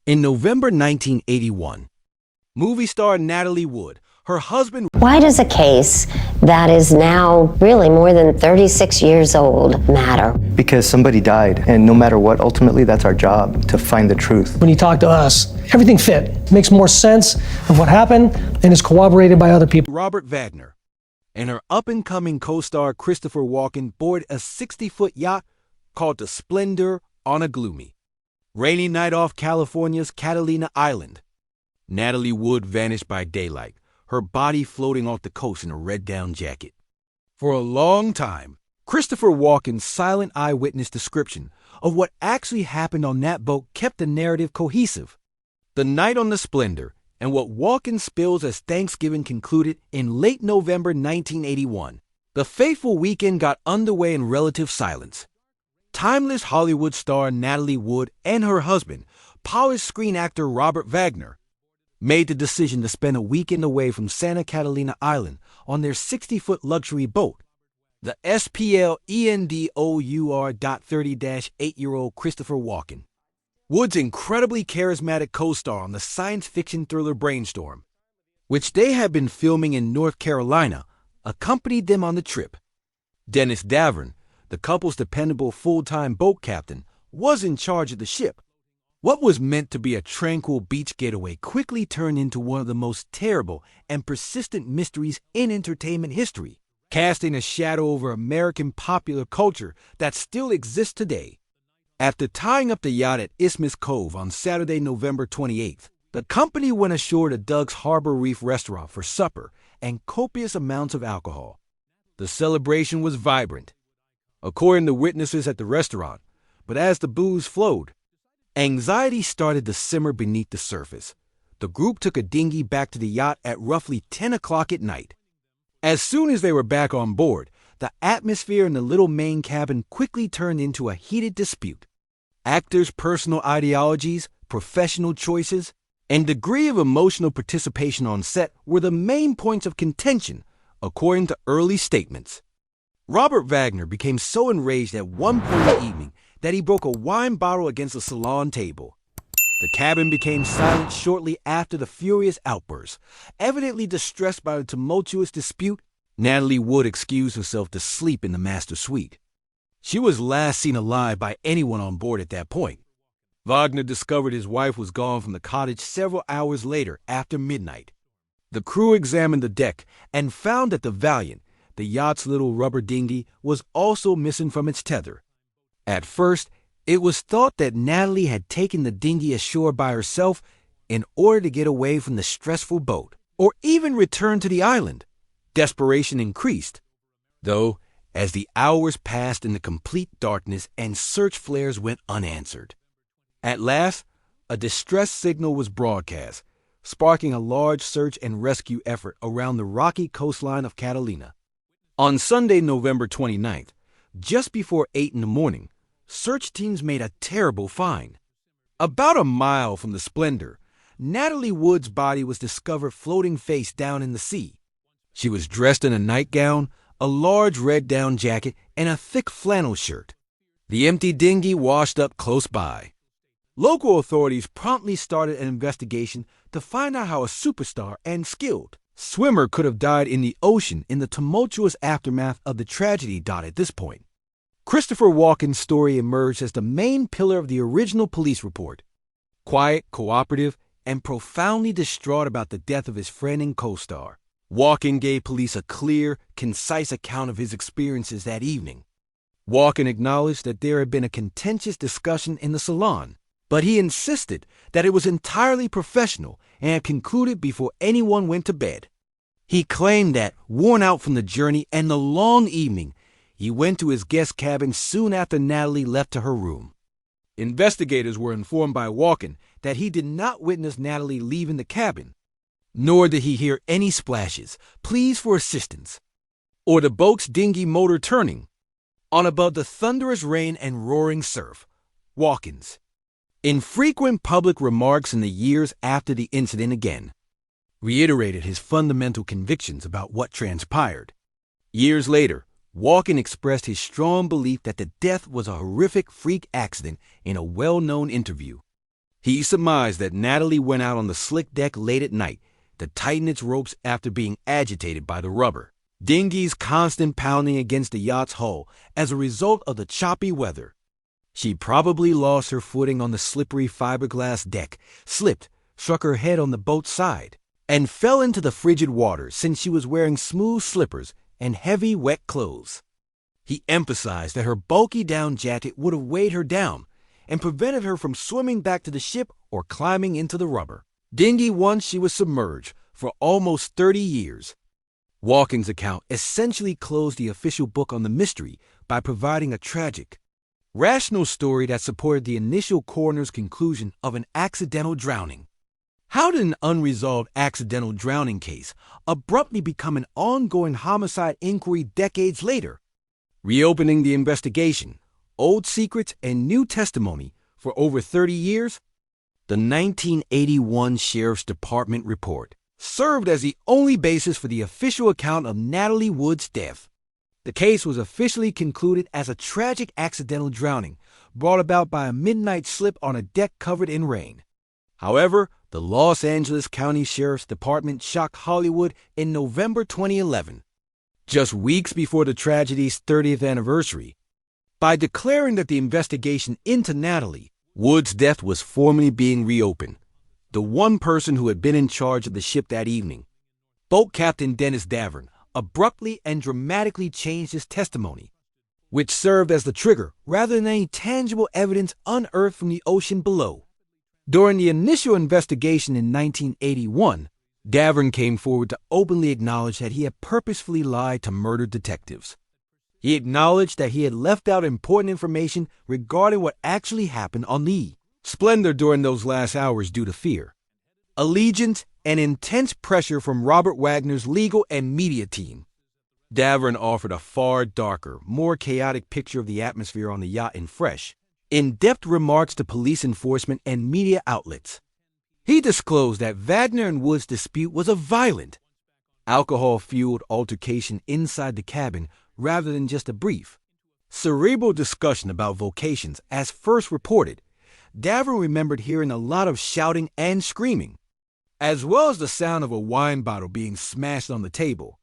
In November 1981, movie star Natalie Wood, her husband... Why does a case that is now really more than 36 years old matter? Because somebody died, and no matter what, ultimately that's our job, to find the truth. When you talk to us, everything fit. Makes more sense of what happened and is corroborated by other people. Robert Wagner and her up-and-coming co-star Christopher Walken board a 60-foot yacht called the Splendor on a gloomy, rainy night off California's Catalina Island. Natalie Wood vanished by daylight, her body floating off the coast in a red down jacket. For a long time, Christopher Walken's silent eyewitness description of what actually happened on that boat kept the narrative cohesive. The night on the Splendor and what Walken spills as Thanksgiving concluded in late November 1981. The fateful weekend got underway in relative silence. Timeless Hollywood star Natalie Wood and her husband, polished screen actor Robert Wagner, made the decision to spend a weekend away from Santa Catalina Island on their 60-foot luxury boat, the SPLENDOUR.30-8-year-old Christopher Walken. Wood's incredibly charismatic co-star on the science fiction thriller Brainstorm, which they had been filming in North Carolina, accompanied them on the trip. Dennis Davern, the couple's dependable full-time boat captain, was in charge of the ship. What was meant to be a tranquil beach getaway quickly turned into one of the most terrible and persistent mysteries in entertainment history, casting a shadow over American popular culture that still exists today. After tying up the yacht at Isthmus Cove on Saturday, November 28th, the company went ashore to Doug's Harbor Reef restaurant for supper and copious amounts of alcohol. The celebration was vibrant, according to witnesses at the restaurant, but as the booze flowed, anxiety started to simmer beneath the surface. The group took a dinghy back to the yacht at roughly 10 o'clock at night. As soon as they were back on board, the atmosphere in the little main cabin quickly turned into a heated dispute. Actors' personal ideologies, professional choices, and degree of emotional participation on set were the main points of contention, according to early statements. Robert Wagner became so enraged at one point in the evening that he broke a wine bottle against the salon table. The cabin became silent shortly after the furious outburst. Evidently distressed by the tumultuous dispute, Natalie Wood excused herself to sleep in the master suite. She was last seen alive by anyone on board at that point. Wagner discovered his wife was gone from the cottage several hours later after midnight. The crew examined the deck and found that the Valiant, the yacht's little rubber dinghy, was also missing from its tether. At first, it was thought that Natalie had taken the dinghy ashore by herself in order to get away from the stressful boat, or even return to the island. Desperation increased, though, as the hours passed in the complete darkness and search flares went unanswered. At last, a distress signal was broadcast, sparking a large search and rescue effort around the rocky coastline of Catalina. On Sunday, November 29th, just before 8 in the morning, search teams made a terrible find. About a mile from the Splendor, Natalie Wood's body was discovered floating face down in the sea. She was dressed in a nightgown, a large red down jacket, and a thick flannel shirt. The empty dinghy washed up close by. Local authorities promptly started an investigation to find out how a superstar and skilled swimmer could have died in the ocean in the tumultuous aftermath of the tragedy. At this point, Christopher Walken's story emerged as the main pillar of the original police report. Quiet, cooperative, and profoundly distraught about the death of his friend and co-star, Walken gave police a clear, concise account of his experiences that evening. Walken acknowledged that there had been a contentious discussion in the salon, but he insisted that it was entirely professional and had concluded before anyone went to bed. He claimed that, worn out from the journey and the long evening, he went to his guest cabin soon after Natalie left to her room. Investigators were informed by Walken that he did not witness Natalie leaving the cabin, nor did he hear any splashes, pleas for assistance, or the boat's dinghy motor turning on above the thunderous rain and roaring surf. Walken's infrequent public remarks in the years after the incident again reiterated his fundamental convictions about what transpired. Years later, Walken expressed his strong belief that the death was a horrific freak accident in a well-known interview. He surmised that Natalie went out on the slick deck late at night to tighten its ropes after being agitated by the rubber dinghy's constant pounding against the yacht's hull as a result of the choppy weather. She probably lost her footing on the slippery fiberglass deck, slipped, struck her head on the boat's side, and fell into the frigid water since she was wearing smooth slippers and heavy, wet clothes. He emphasized that her bulky down jacket would have weighed her down and prevented her from swimming back to the ship or climbing into the rubber dinghy once she was submerged for almost 30 years. Walken's account essentially closed the official book on the mystery by providing a tragic, rational story that supported the initial coroner's conclusion of an accidental drowning. How did an unresolved accidental drowning case abruptly become an ongoing homicide inquiry decades later? Reopening the investigation, old secrets and new testimony for over 30 years, the 1981 Sheriff's Department report served as the only basis for the official account of Natalie Wood's death. The case was officially concluded as a tragic accidental drowning brought about by a midnight slip on a deck covered in rain. However, the Los Angeles County Sheriff's Department shocked Hollywood in November 2011, just weeks before the tragedy's 30th anniversary, by declaring that the investigation into Natalie Wood's death was formally being reopened. The one person who had been in charge of the ship that evening, boat captain Dennis Davern, abruptly and dramatically changed his testimony, which served as the trigger rather than any tangible evidence unearthed from the ocean below. During the initial investigation in 1981, Davern came forward to openly acknowledge that he had purposefully lied to murder detectives. He acknowledged that he had left out important information regarding what actually happened on the Splendor during those last hours due to fear, allegiance, and intense pressure from Robert Wagner's legal and media team. Davern offered a far darker, more chaotic picture of the atmosphere on the yacht in fresh, in-depth remarks to police enforcement and media outlets. He disclosed that Wagner and Wood's dispute was a violent, alcohol-fueled altercation inside the cabin rather than just a brief, cerebral discussion about vocations. As first reported, Davern remembered hearing a lot of shouting and screaming, as well as the sound of a wine bottle being smashed on the table.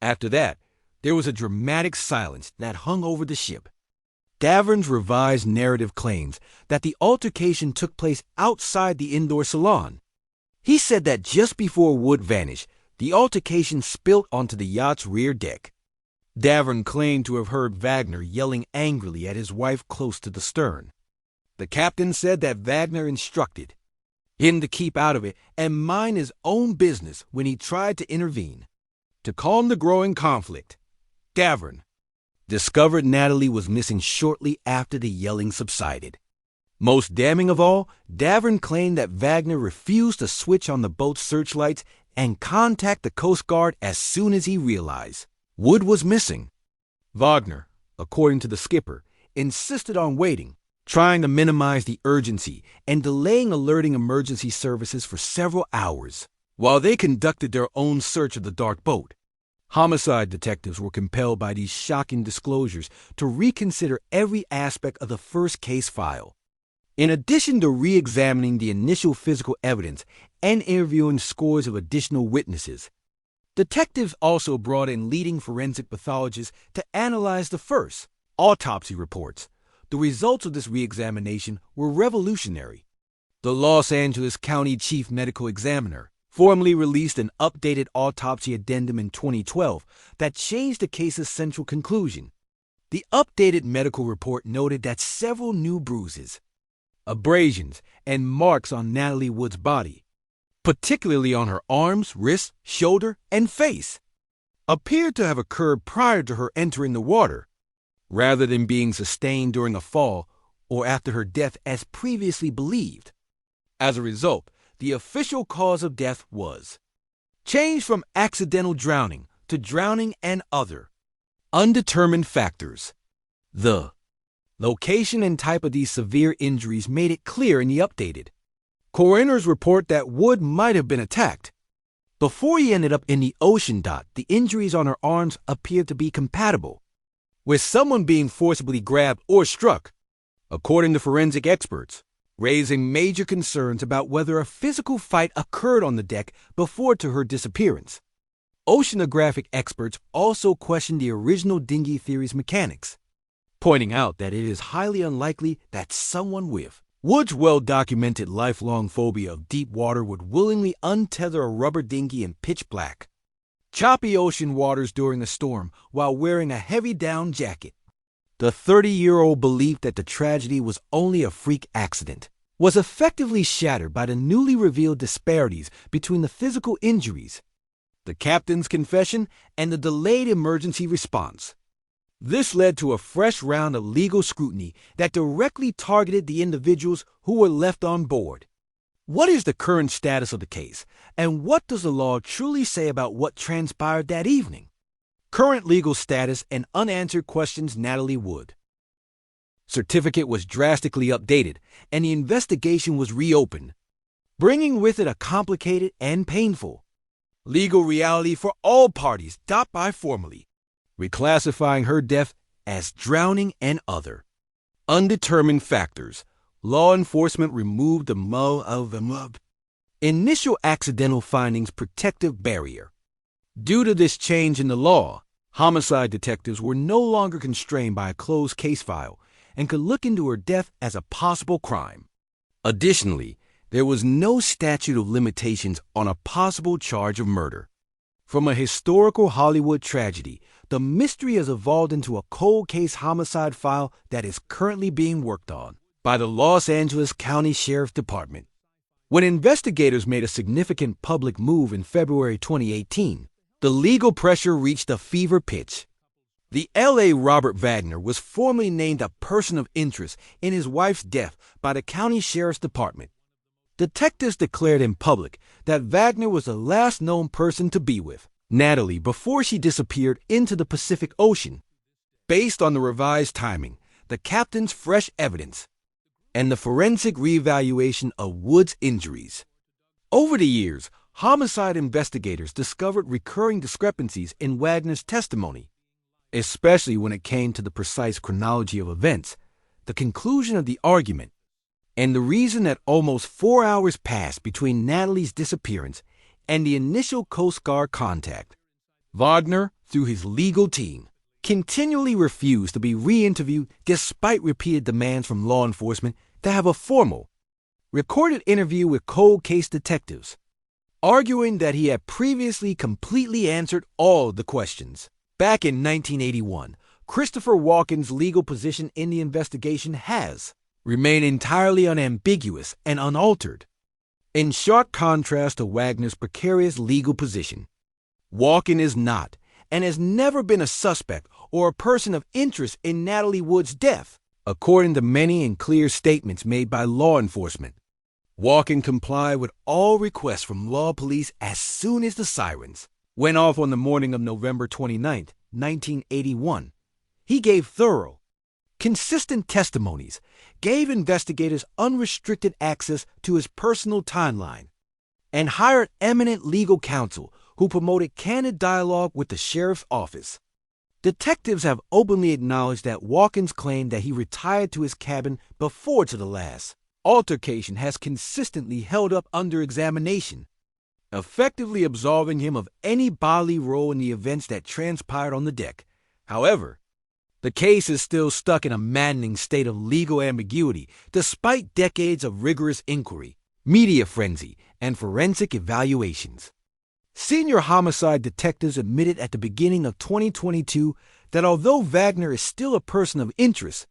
After that, there was a dramatic silence that hung over the ship. Davern's revised narrative claims that the altercation took place outside the indoor salon. He said that just before Wood vanished, the altercation spilled onto the yacht's rear deck. Davern claimed to have heard Wagner yelling angrily at his wife close to the stern. The captain said that Wagner instructed him to keep out of it and mind his own business when he tried to intervene. To calm the growing conflict, Davern discovered Natalie was missing shortly after the yelling subsided. Most damning of all, Davern claimed that Wagner refused to switch on the boat's searchlights and contact the Coast Guard as soon as he realized Wood was missing. Wagner, according to the skipper, insisted on waiting, trying to minimize the urgency and delaying alerting emergency services for several hours, while they conducted their own search of the dark boat. Homicide detectives were compelled by these shocking disclosures to reconsider every aspect of the first case file. In addition to re-examining the initial physical evidence and interviewing scores of additional witnesses, detectives also brought in leading forensic pathologists to analyze the first autopsy reports. The results of this re-examination were revolutionary. The Los Angeles County Chief Medical Examiner formally released an updated autopsy addendum in 2012 that changed the case's central conclusion. The updated medical report noted that several new bruises, abrasions, and marks on Natalie Wood's body, particularly on her arms, wrists, shoulder, and face, appeared to have occurred prior to her entering the water, rather than being sustained during a fall or after her death as previously believed. As a result, the official cause of death was changed from accidental drowning to drowning and other undetermined factors. The location and type of these severe injuries made it clear in the updated coroner's report that Wood might have been attacked. Before he ended up in the ocean, the injuries on her arms appeared to be compatible with someone being forcibly grabbed or struck. According to forensic experts, raising major concerns about whether a physical fight occurred on the deck before to her disappearance. Oceanographic experts also questioned the original dinghy theory's mechanics, pointing out that it is highly unlikely that someone with Wood's well-documented lifelong phobia of deep water would willingly untether a rubber dinghy in pitch black, choppy ocean waters during a storm while wearing a heavy down jacket. The 30-year-old belief that the tragedy was only a freak accident was effectively shattered by the newly revealed disparities between the physical injuries, the captain's confession, and the delayed emergency response. This led to a fresh round of legal scrutiny that directly targeted the individuals who were left on board. What is the current status of the case, and what does the law truly say about what transpired that evening? Current legal status and unanswered questions. Natalie Wood certificate was drastically updated, and the investigation was reopened, bringing with it a complicated and painful legal reality for all parties. By formally reclassifying her death as drowning and other undetermined factors, law enforcement removed the initial accidental findings protective barrier. Due to this change in the law, homicide detectives were no longer constrained by a closed case file and could look into her death as a possible crime. Additionally, there was no statute of limitations on a possible charge of murder. From a historical Hollywood tragedy, the mystery has evolved into a cold case homicide file that is currently being worked on by the Los Angeles County Sheriff's Department. When investigators made a significant public move in February 2018, the legal pressure reached a fever pitch. The L.A. Robert Wagner was formally named a person of interest in his wife's death by the County Sheriff's Department. Detectives declared in public that Wagner was the last known person to be with Natalie before she disappeared into the Pacific Ocean. Based on the revised timing, the captain's fresh evidence, and the forensic reevaluation of Wood's injuries. Over the years, homicide investigators discovered recurring discrepancies in Wagner's testimony, especially when it came to the precise chronology of events, the conclusion of the argument, and the reason that almost 4 hours passed between Natalie's disappearance and the initial Coast Guard contact. Wagner, through his legal team, continually refused to be re-interviewed despite repeated demands from law enforcement to have a formal, recorded interview with cold case detectives, arguing that he had previously completely answered all the questions. Back in 1981, Christopher Walken's legal position in the investigation has remained entirely unambiguous and unaltered. In sharp contrast to Wagner's precarious legal position, Walken is not and has never been a suspect or a person of interest in Natalie Wood's death, according to many and clear statements made by law enforcement. Walken complied with all requests from law police as soon as the sirens went off on the morning of November 29, 1981. He gave thorough, consistent testimonies, gave investigators unrestricted access to his personal timeline, and hired eminent legal counsel who promoted candid dialogue with the sheriff's office. Detectives have openly acknowledged that Walken's claim that he retired to his cabin before to the last altercation has consistently held up under examination, effectively absolving him of any bodily role in the events that transpired on the deck. However, the case is still stuck in a maddening state of legal ambiguity despite decades of rigorous inquiry, media frenzy, and forensic evaluations. Senior homicide detectives admitted at the beginning of 2022 that although Wagner is still a person of interest,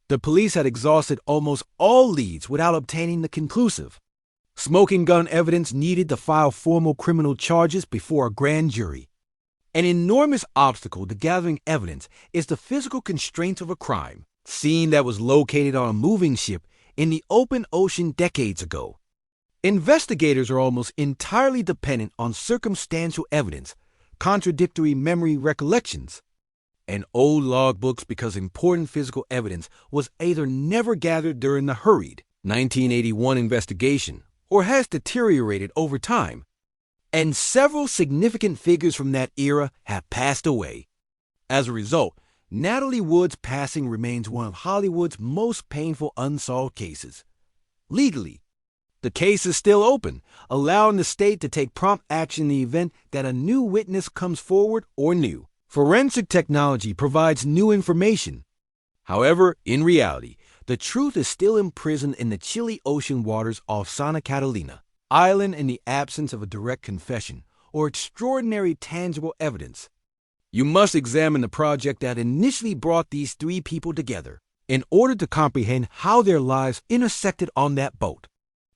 the police had exhausted almost all leads without obtaining the conclusive smoking gun evidence needed to file formal criminal charges before a grand jury. An enormous obstacle to gathering evidence is the physical constraints of a crime scene that was located on a moving ship in the open ocean decades ago. Investigators are almost entirely dependent on circumstantial evidence, contradictory memory recollections, and old logbooks because important physical evidence was either never gathered during the hurried 1981 investigation or has deteriorated over time, and several significant figures from that era have passed away. As a result, Natalie Wood's passing remains one of Hollywood's most painful unsolved cases. legally. The case is still open, allowing the state to take prompt action in the event that a new witness comes forward or new forensic technology provides new information. However, in reality, the truth is still imprisoned in the chilly ocean waters off Santa Catalina Island in the absence of a direct confession or extraordinary tangible evidence. You must examine the project that initially brought these three people together in order to comprehend how their lives intersected on that boat.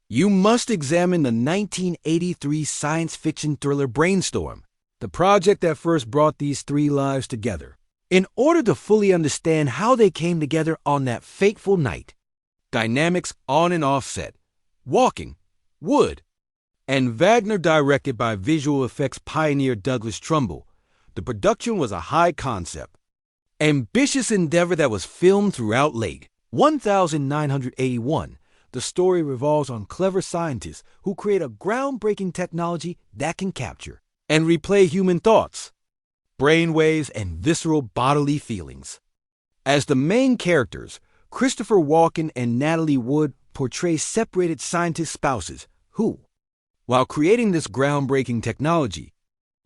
You must examine the 1983 science fiction thriller Brainstorm, the project that first brought these three lives together, in order to fully understand how they came together on that fateful night. Dynamics on and off set, Walken, Wood, and Wagner directed by visual effects pioneer Douglas Trumbull. The production was a high concept, ambitious endeavor that was filmed throughout late 1981. The story revolves on clever scientists who create a groundbreaking technology that can capture and replay human thoughts, brainwaves, and visceral bodily feelings. As the main characters, Christopher Walken and Natalie Wood portray separated scientist spouses who, while creating this groundbreaking technology,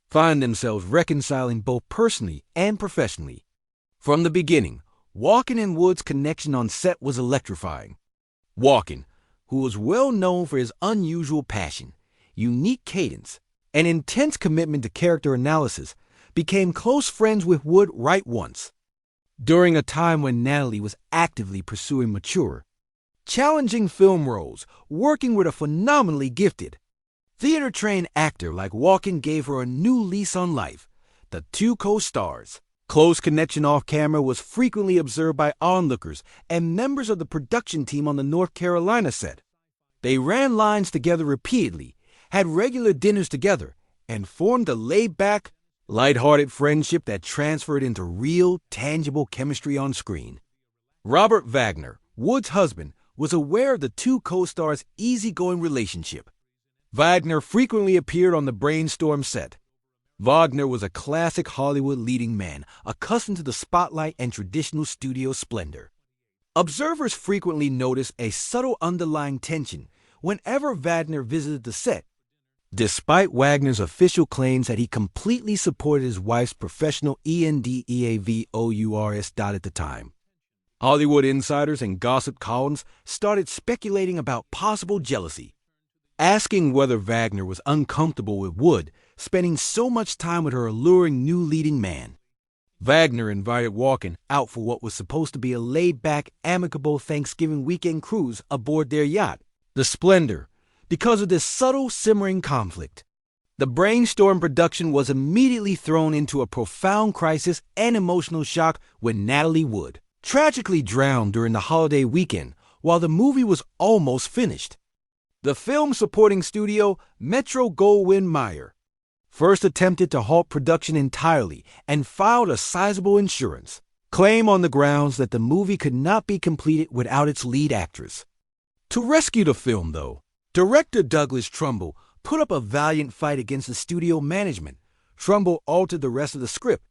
find themselves reconciling both personally and professionally. From the beginning, Walken and Wood's connection on set was electrifying. Walken, who was well known for his unusual passion, unique cadence, and intense commitment to character analysis, became close friends with Wood right once, during a time when Natalie was actively pursuing mature, challenging film roles, working with a phenomenally gifted, theater-trained actor like Walken gave her a new lease on life. The two co-stars' close connection off-camera was frequently observed by onlookers and members of the production team on the North Carolina set. They ran lines together repeatedly, had regular dinners together, and formed a laid-back, light-hearted friendship that transferred into real, tangible chemistry on screen. Robert Wagner, Wood's husband, was aware of the two co-stars' easygoing relationship. Wagner frequently appeared on the Brainstorm set. Wagner was a classic Hollywood leading man, accustomed to the spotlight and traditional studio splendor. Observers frequently noticed a subtle underlying tension whenever Wagner visited the set, despite Wagner's official claims that he completely supported his wife's professional ENDEAVOURS at the time. Hollywood insiders and gossip columns started speculating about possible jealousy, asking whether Wagner was uncomfortable with Wood spending so much time with her alluring new leading man. Wagner invited Walken out for what was supposed to be a laid-back, amicable Thanksgiving weekend cruise aboard their yacht, the Splendor, because of this subtle, simmering conflict. The Brainstorm production was immediately thrown into a profound crisis and emotional shock when Natalie Wood tragically drowned during the holiday weekend while the movie was almost finished. The film supporting studio, Metro-Goldwyn-Mayer, first attempted to halt production entirely and filed a sizable insurance claim on the grounds that the movie could not be completed without its lead actress. To rescue the film, though, director Douglas Trumbull put up a valiant fight against the studio management. Trumbull altered the rest of the script,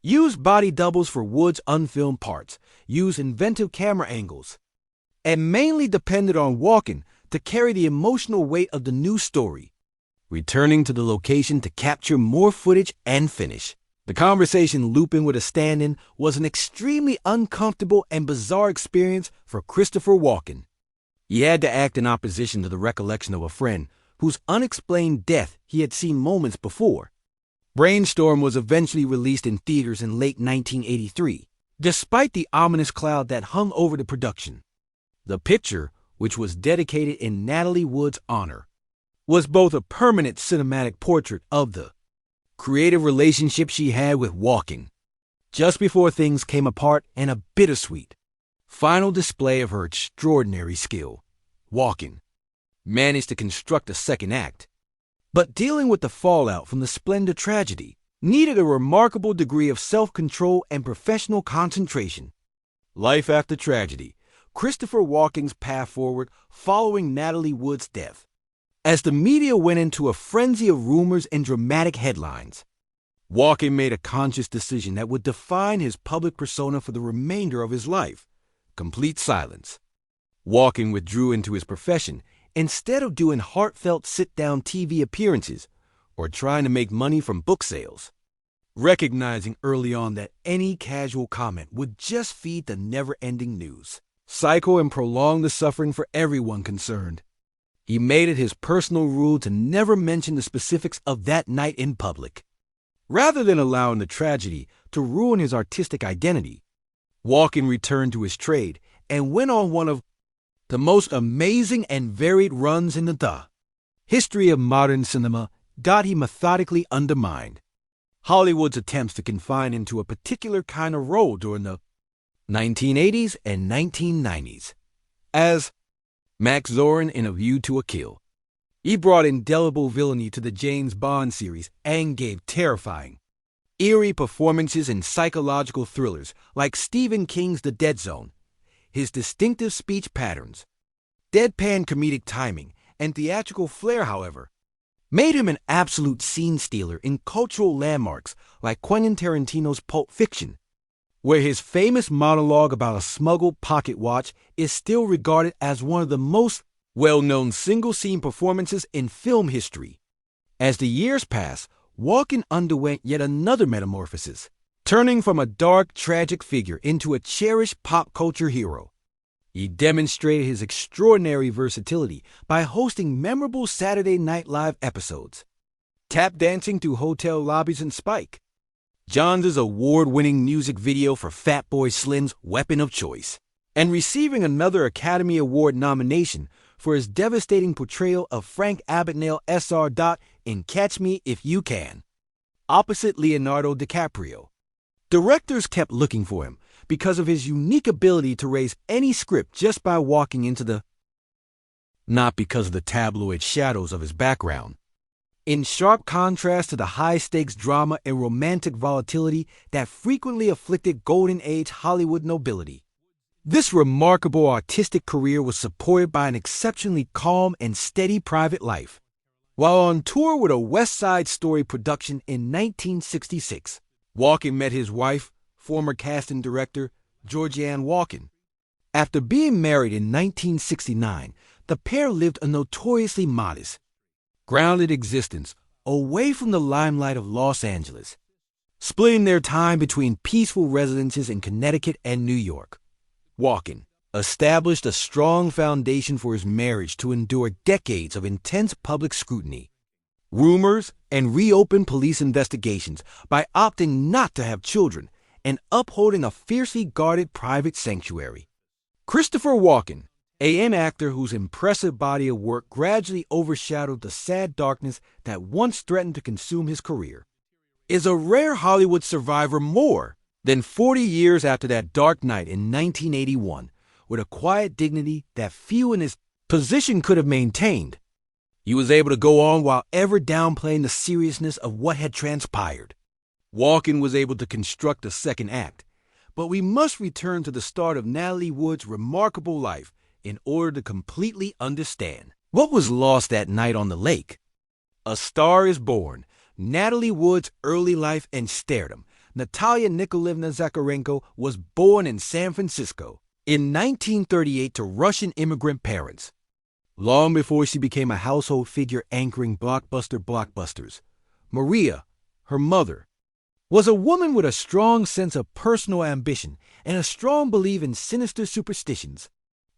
used body doubles for Wood's unfilmed parts, used inventive camera angles, and mainly depended on Walken to carry the emotional weight of the new story, returning to the location to capture more footage and finish. The conversation looping with a stand-in was an extremely uncomfortable and bizarre experience for Christopher Walken. He had to act in opposition to the recollection of a friend whose unexplained death he had seen moments before. Brainstorm was eventually released in theaters in late 1983, despite the ominous cloud that hung over the production. The picture, which was dedicated in Natalie Wood's honor, was both a permanent cinematic portrait of the creative relationship she had with Walken, just before things came apart, and a bittersweet final display of her extraordinary skill. Walken managed to construct a second act, but dealing with the fallout from the Splendor tragedy needed a remarkable degree of self-control and professional concentration. Life after tragedy, Christopher Walken's path forward following Natalie Wood's death. As the media went into a frenzy of rumors and dramatic headlines, Walken made a conscious decision that would define his public persona for the remainder of his life: complete silence. Walken withdrew into his profession instead of doing heartfelt sit-down TV appearances or trying to make money from book sales. Recognizing early on that any casual comment would just feed the never-ending news cycle and prolong the suffering for everyone concerned, he made it his personal rule to never mention the specifics of that night in public. Rather than allowing the tragedy to ruin his artistic identity, Walken returned to his trade and went on one of the most amazing and varied runs in the history of modern cinema got he methodically undermined Hollywood's attempts to confine him to a particular kind of role during the 1980s and 1990s. As Max Zorin in A View to a Kill, he brought indelible villainy to the James Bond series and gave terrifying, eerie performances in psychological thrillers like Stephen King's The Dead Zone. His distinctive speech patterns, deadpan comedic timing, and theatrical flair, however, made him an absolute scene stealer in cultural landmarks like Quentin Tarantino's Pulp Fiction, where his famous monologue about a smuggled pocket watch is still regarded as one of the most well-known single-scene performances in film history. As the years passed, Walken underwent yet another metamorphosis, turning from a dark, tragic figure into a cherished pop culture hero. He demonstrated his extraordinary versatility by hosting memorable Saturday Night Live episodes, tap dancing through hotel lobbies in Spike, John's award-winning music video for Fatboy Slim's Weapon of Choice, and receiving another Academy Award nomination for his devastating portrayal of Frank Abagnale Sr. in Catch Me If You Can, opposite Leonardo DiCaprio. Directors kept looking for him because of his unique ability to raise any script just by walking into the, not because of the tabloid shadows of his background. In sharp contrast to the high-stakes drama and romantic volatility that frequently afflicted Golden Age Hollywood nobility, this remarkable artistic career was supported by an exceptionally calm and steady private life. While on tour with a West Side Story production in 1966, Walken met his wife, former casting director Georgianne Walken. After being married in 1969, the pair lived a notoriously modest, grounded existence away from the limelight of Los Angeles, splitting their time between peaceful residences in Connecticut and New York. Walken established a strong foundation for his marriage to endure decades of intense public scrutiny, rumors, and reopened police investigations by opting not to have children and upholding a fiercely guarded private sanctuary. Christopher Walken, an actor whose impressive body of work gradually overshadowed the sad darkness that once threatened to consume his career, is a rare Hollywood survivor more than 40 years after that dark night in 1981, with a quiet dignity that few in his position could have maintained. He was able to go on while ever downplaying the seriousness of what had transpired. Walken was able to construct a second act, but we must return to the start of Natalie Wood's remarkable life in order to completely understand what was lost that night on the lake. A Star is Born, Natalie Wood's early life and stardom. Natalia Nikolaevna Zakharenko was born in San Francisco in 1938 to Russian immigrant parents. Long before she became a household figure anchoring blockbusters, Maria, her mother, was a woman with a strong sense of personal ambition and a strong belief in sinister superstitions.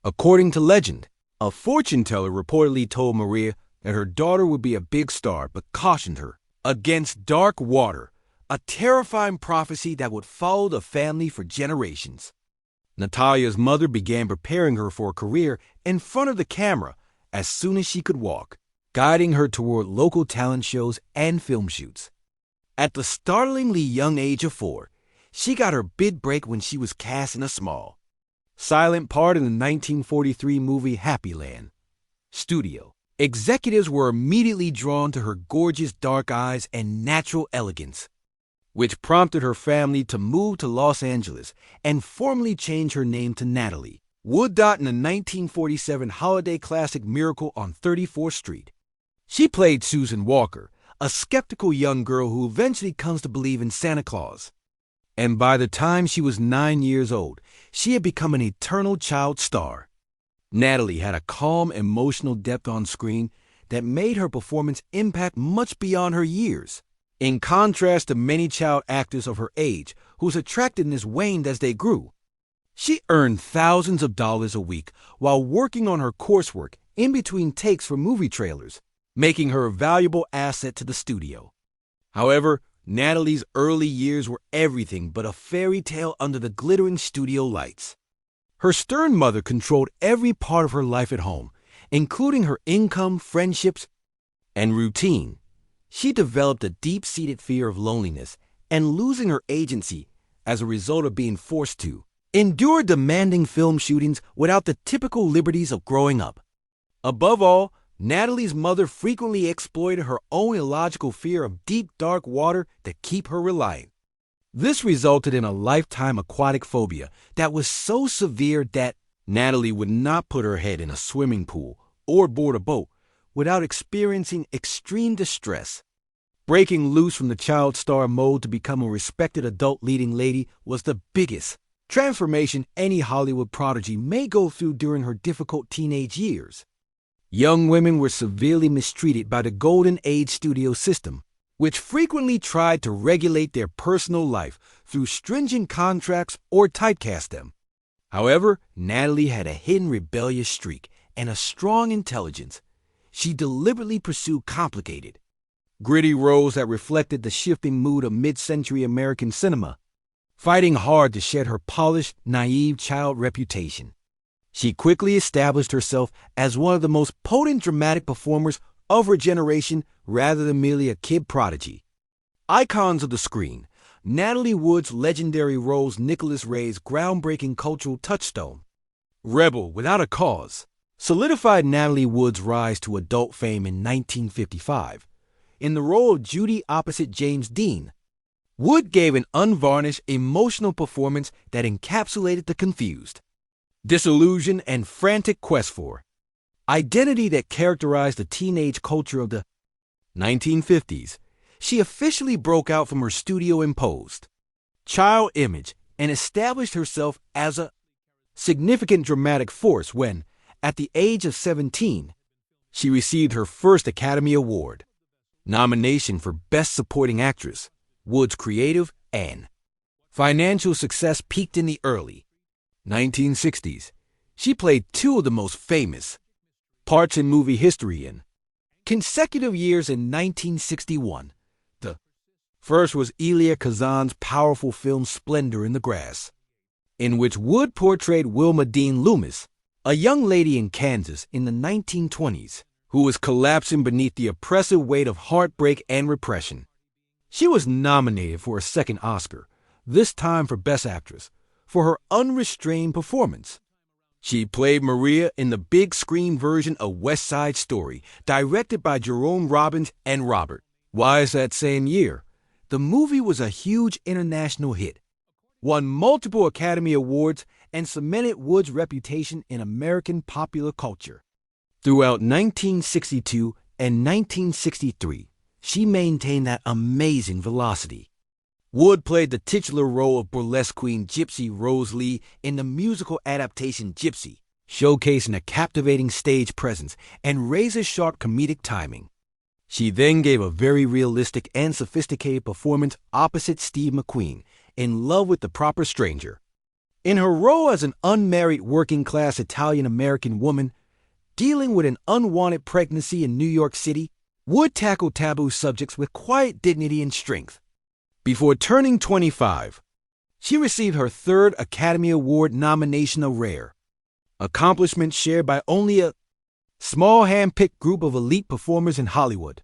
According to legend, a fortune teller reportedly told Maria that her daughter would be a big star, but cautioned her against dark water, a terrifying prophecy that would follow the family for generations. Natalia's mother began preparing her for a career in front of the camera as soon as she could walk, guiding her toward local talent shows and film shoots. At the startlingly young age of 4, she got her big break when she was cast in a small, silent part in the 1943 movie Happy Land. Studio executives were immediately drawn to her gorgeous dark eyes and natural elegance, which prompted her family to move to Los Angeles and formally change her name to Natalie Wood. In the 1947 holiday classic Miracle on 34th Street, she played Susan Walker, a skeptical young girl who eventually comes to believe in Santa Claus. And by the time she was 9 years old, she had become an eternal child star. Natalie had a calm, emotional depth on screen that made her performance impact much beyond her years. In contrast to many child actors of her age whose attractiveness waned as they grew, she earned thousands of dollars a week while working on her coursework in between takes for movie trailers, making her a valuable asset to the studio. However, Natalie's early years were everything but a fairy tale under the glittering studio lights. Her stern mother controlled every part of her life at home, including her income, friendships, and routine. She developed a deep-seated fear of loneliness and losing her agency as a result of being forced to endure demanding film shootings without the typical liberties of growing up. Above all, Natalie's mother frequently exploited her own illogical fear of deep, dark water to keep her reliant. This resulted in a lifetime aquatic phobia that was so severe that Natalie would not put her head in a swimming pool or board a boat without experiencing extreme distress. Breaking loose from the child star mode to become a respected adult leading lady was the biggest transformation any Hollywood prodigy may go through during her difficult teenage years. Young women were severely mistreated by the Golden Age studio system, which frequently tried to regulate their personal life through stringent contracts or typecast them. However, Natalie had a hidden rebellious streak and a strong intelligence. She deliberately pursued complicated, gritty roles that reflected the shifting mood of mid-century American cinema, fighting hard to shed her polished, naive child reputation. She quickly established herself as one of the most potent dramatic performers of her generation rather than merely a kid prodigy. Icons of the screen, Natalie Wood's legendary roles Nicholas Ray's groundbreaking cultural touchstone, Rebel Without a Cause, solidified Natalie Wood's rise to adult fame in 1955. In the role of Judy opposite James Dean, Wood gave an unvarnished, emotional performance that encapsulated the confused, disillusioned, and frantic quest for identity that characterized the teenage culture of the 1950s. She officially broke out from her studio-imposed child image and established herself as a significant dramatic force when, at the age of 17, she received her first Academy Award nomination for Best Supporting Actress. Wood's creative and financial success peaked in the early 1960s. She played two of the most famous parts in movie history in consecutive years. In 1961, the first was Elia Kazan's powerful film Splendor in the Grass, in which Wood portrayed Wilma Dean Loomis, a young lady in Kansas in the 1920s who was collapsing beneath the oppressive weight of heartbreak and repression. She was nominated for a second Oscar, this time for Best Actress, for her unrestrained performance. She played Maria in the big screen version of West Side Story, directed by Jerome Robbins and Robert Wise that same year. The movie was a huge international hit, won multiple Academy Awards, and cemented Wood's reputation in American popular culture. Throughout 1962 and 1963, she maintained that amazing velocity. Wood played the titular role of burlesque queen Gypsy Rose Lee in the musical adaptation Gypsy, showcasing a captivating stage presence and razor-sharp comedic timing. She then gave a very realistic and sophisticated performance opposite Steve McQueen in Love with the Proper Stranger. In her role as an unmarried working-class Italian-American woman dealing with an unwanted pregnancy in New York City, Wood tackled taboo subjects with quiet dignity and strength. Before turning 25, she received her third Academy Award nomination, a rare accomplishment shared by only a small hand-picked group of elite performers in Hollywood.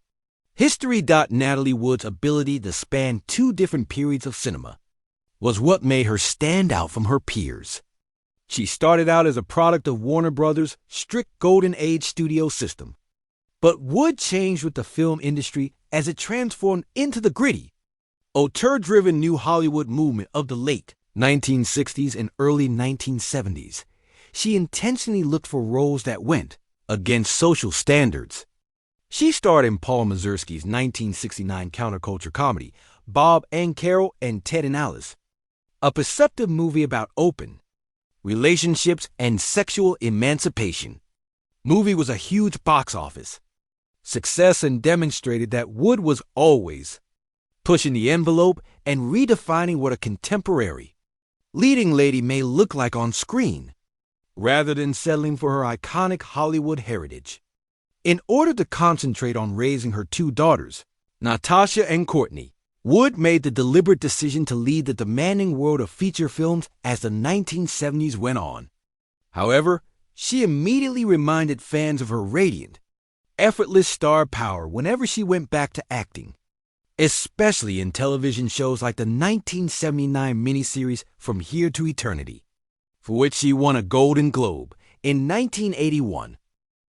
History. Natalie Wood's ability to span two different periods of cinema was what made her stand out from her peers. She started out as a product of Warner Brothers' strict Golden Age studio system. But Wood changed with the film industry as it transformed into the gritty, auteur-driven new Hollywood movement of the late 1960s and early 1970s. She intentionally looked for roles that went against social standards. She starred in Paul Mazursky's 1969 counterculture comedy, Bob and Carol and Ted and Alice, a perceptive movie about open, relationships, and sexual emancipation. Movie was a huge box office success and demonstrated that Wood was always pushing the envelope and redefining what a contemporary leading lady may look like on screen, rather than settling for her iconic Hollywood heritage. In order to concentrate on raising her two daughters, Natasha and Courtney, Wood made the deliberate decision to leave the demanding world of feature films as the 1970s went on. However, she immediately reminded fans of her radiant, effortless star power whenever she went back to acting, especially in television shows like the 1979 miniseries From Here to Eternity, for which she won a Golden Globe. In 1981,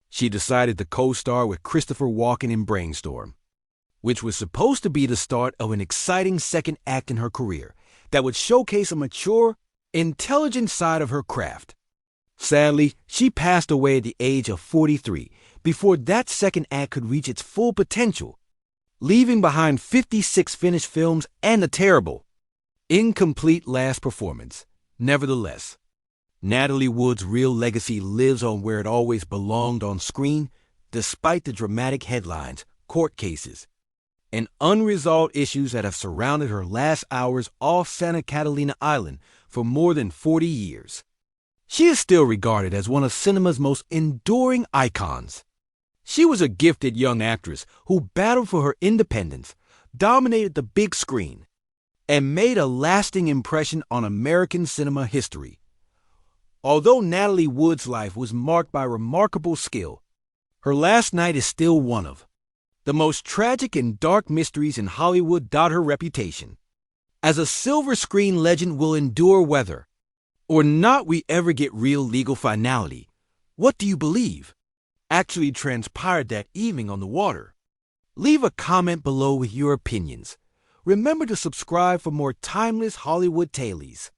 she decided to co-star with Christopher Walken in Brainstorm, which was supposed to be the start of an exciting second act in her career that would showcase a mature, intelligent side of her craft. Sadly, she passed away at the age of 43 before that second act could reach its full potential, leaving behind 56 finished films and a terrible, incomplete last performance. Nevertheless, Natalie Wood's real legacy lives on where it always belonged on screen, despite the dramatic headlines, court cases, and unresolved issues that have surrounded her last hours off Santa Catalina Island for more than 40 years. She is still regarded as one of cinema's most enduring icons. She was a gifted young actress who battled for her independence, dominated the big screen, and made a lasting impression on American cinema history. Although Natalie Wood's life was marked by remarkable skill, her last night is still one of the most tragic and dark mysteries in Hollywood. Her reputation as a silver screen legend will endure whether or not we ever get real legal finality. What do you believe actually transpired that evening on the water? Leave a comment below with your opinions. Remember to subscribe for more timeless Hollywood tales.